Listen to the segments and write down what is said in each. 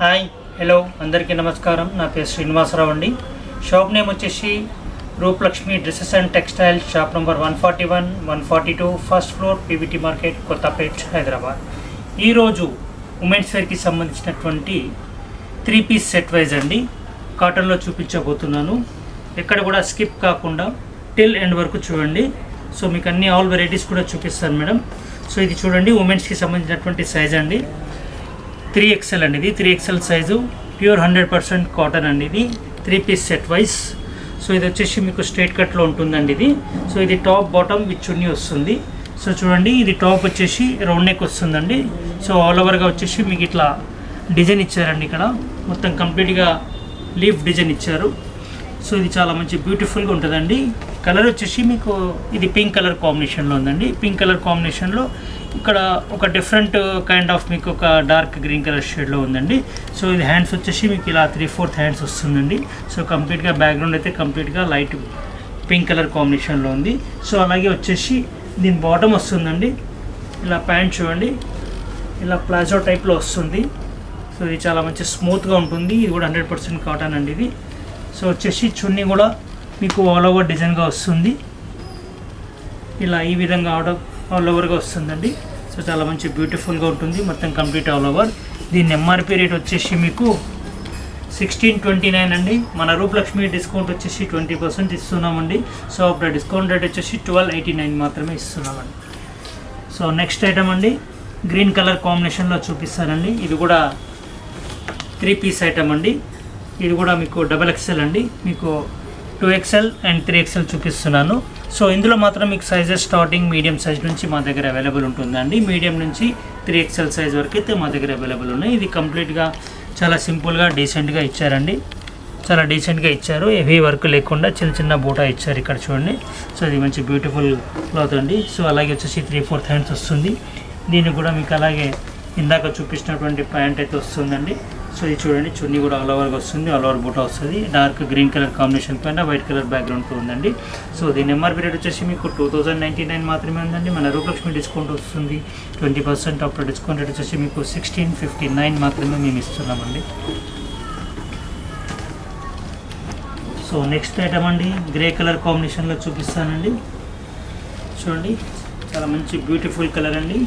Hi hello అందరికీ నమస్కారం. నా పేరు శ్రీనివాసరావు అండి. షాప్ నేమ్ వచ్చేసి Rupalakshmi dresses and textile, shop number 141, 142, first floor, PVT market, Kothapet, Hyderabad. ఈరోజు ఉమెన్స్ వేర్కి సంబంధించినటువంటి 3 పీస్ సెట్ వైజ్ అండి కాటన్లో చూపించబోతున్నాను. ఎక్కడ కూడా స్కిప్ కాకుండా టిల్ ఎండ్ వరకు చూడండి. సో మీకు అన్ని ఆల్ వెరైటీస్ కూడా చూపిస్తాను మేడం. సో ఇది చూడండి, ఉమెన్స్కి సంబంధించినటువంటి సైజ్ అండి, 3XL అండి. ఇది 3XL సైజు, ప్యూర్ 100% కాటన్ అండి. ఇది 3 పీస్ సెట్ వైజ్. సో ఇది వచ్చేసి మీకు స్ట్రైట్ కట్లో ఉంటుందండి ఇది. సో ఇది టాప్ బాటమ్ విత్ చున్నీ వస్తుంది. సో చూడండి, ఇది టాప్ వచ్చేసి రౌండ్ నెక్ వస్తుందండి. సో ఆల్ ఓవర్గా వచ్చేసి మీకు ఇట్లా డిజైన్ ఇచ్చారండి. ఇక్కడ మొత్తం కంప్లీట్గా లీఫ్ డిజైన్ ఇచ్చారు. సో ఇది చాలా మంచి బ్యూటిఫుల్గా ఉంటుందండి. కలర్ వచ్చేసి మీకు ఇది పింక్ కలర్ కాంబినేషన్లో ఉందండి. పింక్ కలర్ కాంబినేషన్లో ఇక్కడ ఒక డిఫరెంట్ కైండ్ ఆఫ్ మీకు ఒక డార్క్ గ్రీన్ కలర్ షేడ్లో ఉందండి. సో ఇది హ్యాండ్స్ వచ్చేసి మీకు ఇలా 3/4 హ్యాండ్స్ వస్తుందండి. సో కంప్లీట్గా బ్యాక్గ్రౌండ్ అయితే కంప్లీట్గా లైట్ పింక్ కలర్ కాంబినేషన్లో ఉంది. సో అలాగే వచ్చేసి దీని బాటమ్ వస్తుందండి. ఇలా ప్యాంట్ చూడండి, ఇలా ప్లాజో టైప్లో వస్తుంది. సో ఇది చాలా మంచి స్మూత్గా ఉంటుంది. ఇది కూడా 100% కాటన్ అండి ఇది. సో వచ్చేసి చున్నీ కూడా మీకు ఆల్ ఓవర్ డిజైన్గా వస్తుంది. ఇలా ఈ విధంగా ఆల్ ఓవర్గా వస్తుందండి. సో చాలా మంచి బ్యూటిఫుల్గా ఉంటుంది మొత్తం కంప్లీట్ ఆల్ ఓవర్. దీని ఎంఆర్పి రేట్ వచ్చేసి మీకు 1629 అండి. మన రూపలక్ష్మి డిస్కౌంట్ వచ్చేసి 20% ఇస్తున్నామండి. సో అప్పుడు డిస్కౌంట్ రేట్ వచ్చేసి 1289 మాత్రమే ఇస్తున్నామండి. సో నెక్స్ట్ ఐటమ్ అండి, గ్రీన్ కలర్ కాంబినేషన్లో చూపిస్తానండి. ఇది కూడా 3 పీస్ ఐటమ్ అండి. ఇది కూడా మీకు XXL అండి. మీకు 2XL అండ్ 3XL చూపిస్తున్నాను. సో ఇందులో మాత్రం మీకు సైజెస్ స్టార్టింగ్ మీడియం సైజ్ నుంచి మా దగ్గర అవైలబుల్ ఉంటుందండి. మీడియం నుంచి 3XL సైజ్ వరకు అయితే మా దగ్గర అవైలబుల్ ఉన్నాయి. ఇది కంప్లీట్గా చాలా సింపుల్గా డీసెంట్గా ఇచ్చారండి. చాలా డీసెంట్గా ఇచ్చారు, హెవీ వర్క్ లేకుండా చిన్న చిన్న బూటా ఇచ్చారు ఇక్కడ చూడండి. సో ఇది మంచి బ్యూటిఫుల్ క్లాత్ అండి. సో అలాగే వచ్చేసి 3/4 హ్యాండ్స్ వస్తుంది. దీన్ని కూడా మీకు అలాగే ఇందాక చూపించినటువంటి ప్యాంట్ అయితే వస్తుందండి. సో ఇది చూడండి, చున్నీ కూడా ఆల్ ఓవర్గా వస్తుంది, ఆల్ ఓవర్ బూటా వస్తుంది. డార్క్ గ్రీన్ కలర్ కాంబినేషన్ పైన వైట్ కలర్ బ్యాక్గ్రౌండ్తో ఉందండి. సో దీని ఎంఆర్పి రేట్ వచ్చేసి మీకు 2099 మాత్రమే ఉందండి. మన రూపలక్ష్మి డిస్కౌంట్ వస్తుంది 20%. అప్పుడు డిస్కౌంట్ రేట్ వచ్చేసి మీకు 1659 మాత్రమే మేము ఇస్తున్నామండి. సో నెక్స్ట్ ఐటమ్ అండి, గ్రే కలర్ కాంబినేషన్లో చూపిస్తానండి. చూడండి, చాలా మంచి బ్యూటిఫుల్ కలర్ అండి.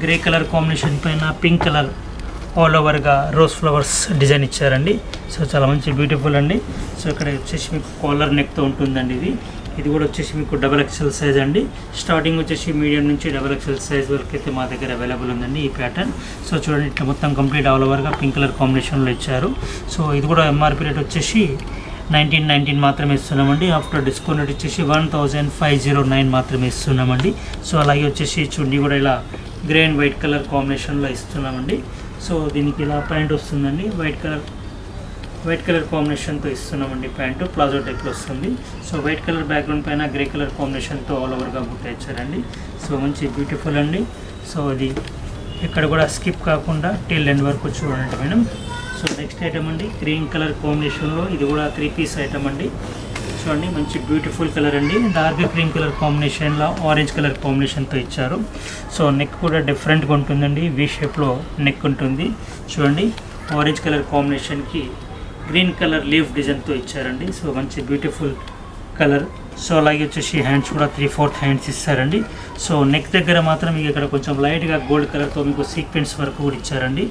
గ్రే కలర్ కాంబినేషన్ పైన పింక్ కలర్ ఆల్ ఓవర్గా రోజ్ ఫ్లవర్స్ డిజైన్ ఇచ్చారండి. సో చాలా మంచి బ్యూటిఫుల్ అండి. సో ఇక్కడ వచ్చేసి మీకు కాలర్ నెక్తో ఉంటుందండి ఇది. ఇది కూడా వచ్చేసి మీకు XXL సైజ్ అండి. స్టార్టింగ్ వచ్చేసి మీడియం నుంచి XXL సైజ్ వరకు అయితే మా దగ్గర అవైలబుల్ ఉందండి ఈ ప్యాటర్న్. సో చూడండి, ఇట్లా మొత్తం కంప్లీట్ ఆల్ ఓవర్గా పింక్ కలర్ కాంబినేషన్లో ఇచ్చారు. సో ఇది కూడా ఎంఆర్పి రేట్ వచ్చేసి 1919 మాత్రమే ఇస్తున్నామండి. ఆఫ్టర్ డిస్కౌంట్ రేట్ వచ్చేసి 1509 మాత్రమే ఇస్తున్నామండి. సో అలాగే వచ్చేసి చున్నీ కూడా ఇలా గ్రే అండ్ వైట్ కలర్ కాంబినేషన్లో ఇస్తున్నామండి. సో దీనికి ఇలా ప్యాంట్ వస్తుందండి, వైట్ కలర్ కాంబినేషన్తో ఇస్తున్నామండి. ప్యాంటు ప్లాజో టైప్లో వస్తుంది. సో వైట్ కలర్ బ్యాక్గ్రౌండ్ పైన గ్రే కలర్ కాంబినేషన్తో ఆల్ ఓవర్గా బుట్ట ఇచ్చారండి. సో మంచి బ్యూటిఫుల్ అండి. సో అది ఇక్కడ కూడా స్కిప్ కాకుండా టిల్ ఎండ్ వరకు చూడండి మేడం. సో నెక్స్ట్ ఐటమ్ అండి, గ్రీన్ కలర్ కాంబినేషన్లో ఇది కూడా 3 పీస్ ఐటమ్ అండి. చూడండి, మంచి బ్యూటిఫుల్ కలర్ అండి. డార్క్ క్రీమ్ కలర్ కాంబినేషన్లో ఆరెంజ్ కలర్ కాంబినేషన్తో ఇచ్చారు. సో నెక్ కూడా డిఫరెంట్గా ఉంటుందండి, వీ షేప్లో నెక్ ఉంటుంది. చూడండి, ఆరెంజ్ కలర్ కాంబినేషన్కి గ్రీన్ కలర్ లీఫ్ డిజైన్తో ఇచ్చారండి. సో మంచి బ్యూటిఫుల్ కలర్. సో అలాగే వచ్చేసి హ్యాండ్స్ కూడా 3/4 హ్యాండ్స్ ఇస్తారండి. సో నెక్ దగ్గర మాత్రం మీకు ఇక్కడ కొంచెం లైట్గా గోల్డ్ కలర్తో మీకు సీక్వెన్స్ వర్క్ కూడా ఇచ్చారండి.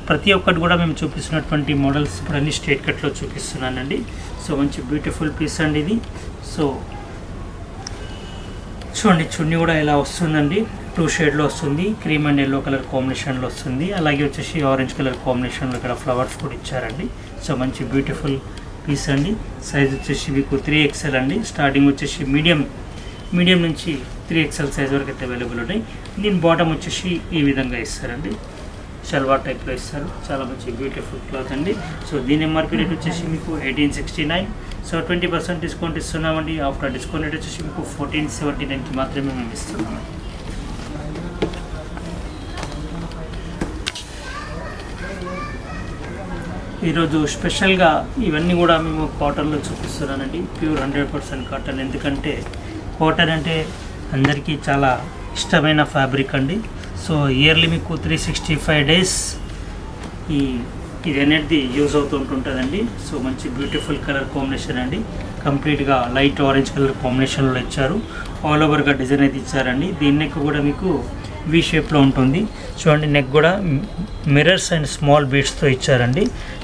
ప్రతి ఒక్కటి కూడా మేము చూపిస్తున్నటువంటి మోడల్స్ ఇప్పుడు అన్ని స్ట్రేట్ కట్లో చూపిస్తున్నానండి. సో మంచి బ్యూటిఫుల్ పీస్ అండి ఇది. సో చూడండి, చున్నీ కూడా ఇలా వస్తుందండి, 2 షేడ్లో వస్తుంది, క్రీమ్ అండ్ ఎల్లో కలర్ కాంబినేషన్లో వస్తుంది. అలాగే వచ్చేసి ఆరెంజ్ కలర్ కాంబినేషన్లో ఇక్కడ ఫ్లవర్స్ కూడా ఇచ్చారండి. సో మంచి బ్యూటిఫుల్ పీస్ అండి. సైజ్ వచ్చేసి మీకు 3XL అండి. స్టార్టింగ్ వచ్చేసి మీడియం నుంచి 3XL సైజ్ వరకు అయితే అవైలబుల్ ఉన్నాయి. దీని బాటమ్ వచ్చేసి ఈ విధంగా ఇస్తారండి, షల్వార్ టైప్లో ఇస్తారు. చాలా మంచి బ్యూటిఫుల్ క్లాత్ అండి. సో దీని ఎంఆర్పి రేట్ వచ్చేసి మీకు 1869. సో 20% డిస్కౌంట్ ఇస్తున్నామండి. ఆఫ్టర్ డిస్కౌంట్ రేట్ వచ్చేసి మీకు 1479కి మాత్రమే మేము ఇస్తున్నాము. ఈరోజు స్పెషల్గా ఇవన్నీ కూడా మేము కాటన్లో చూపిస్తున్నానండి. Pure 100% cotton. ఎందుకంటే కాటన్ అంటే అందరికీ చాలా ఇష్టమైన ఫ్యాబ్రిక్ అండి. సో ఇయర్లీ మీకు 365 days ఈ ఇది అనేది యూజ్ అవుతుంటుంటుందండి. సో మంచి బ్యూటిఫుల్ కలర్ కాంబినేషన్ అండి. కంప్లీట్గా లైట్ ఆరెంజ్ కలర్ కాంబినేషన్లో ఇచ్చారు. ఆల్ ఓవర్గా డిజైన్ అయితే ఇచ్చారండి. దీని నెక్ కూడా మీకు వి షేప్లో ఉంటుంది. చూడండి, నెక్ కూడా మిర్రర్స్ అండ్ స్మాల్ బీడ్స్తో ఇచ్చారండి.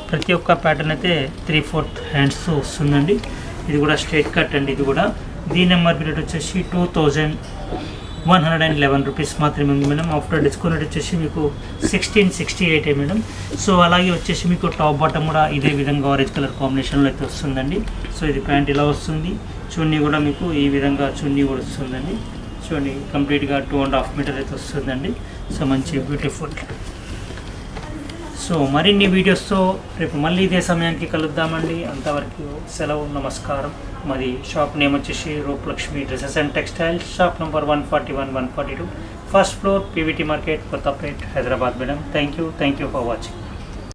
ప్రతి ఒక్క ప్యాటర్న్ అయితే 3/4 హ్యాండ్స్తో వస్తుందండి. ఇది కూడా స్ట్రైట్ కట్ అండి. ఇది కూడా దీని ఎంఆర్పీ రేట్ వచ్చేసి 2111 రూపీస్ మాత్రమే ఉంది మేడం. ఆఫ్టర్ డిస్కౌంట్ వచ్చేసి మీకు 1668 మేడం. సో అలాగే వచ్చేసి మీకు టాప్ బాటమ్ కూడా ఇదే విధంగా ఆరెంజ్ కలర్ కాంబినేషన్లో అయితే వస్తుందండి. సో ఇది ప్యాంట్ ఇలా వస్తుంది. చున్నీ కూడా మీకు ఈ విధంగా చున్నీ కూడా వస్తుందండి. చూడండి, కంప్లీట్గా 2.5 మీటర్ అయితే వస్తుందండి. సో మంచి బ్యూటిఫుల్. సో మరిన్ని వీడియోస్తో రేపు మళ్ళీ ఇదే సమయానికి కలుద్దామండి. అంతవరకు సెలవు, నమస్కారం. మాది షాప్ నేమ్ వచ్చేసి Rupalakshmi dresses and textiles, shop number 141, 142, first floor, PVT market, Kothapet, Hyderabad madam. Thank you for watching.